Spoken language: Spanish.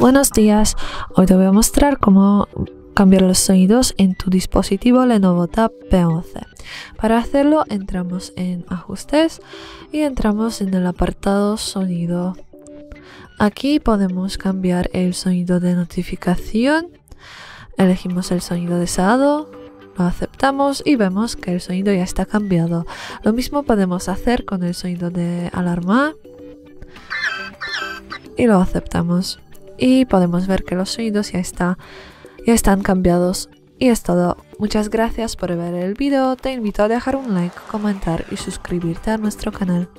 Buenos días, hoy te voy a mostrar cómo cambiar los sonidos en tu dispositivo Lenovo Tab P11. Para hacerlo entramos en Ajustes y entramos en el apartado Sonido. Aquí podemos cambiar el sonido de notificación, elegimos el sonido deseado, lo aceptamos y vemos que el sonido ya está cambiado. Lo mismo podemos hacer con el sonido de alarma y lo aceptamos. Y podemos ver que los sonidos ya están cambiados. Y es todo. Muchas gracias por ver el vídeo. Te invito a dejar un like, comentar y suscribirte a nuestro canal.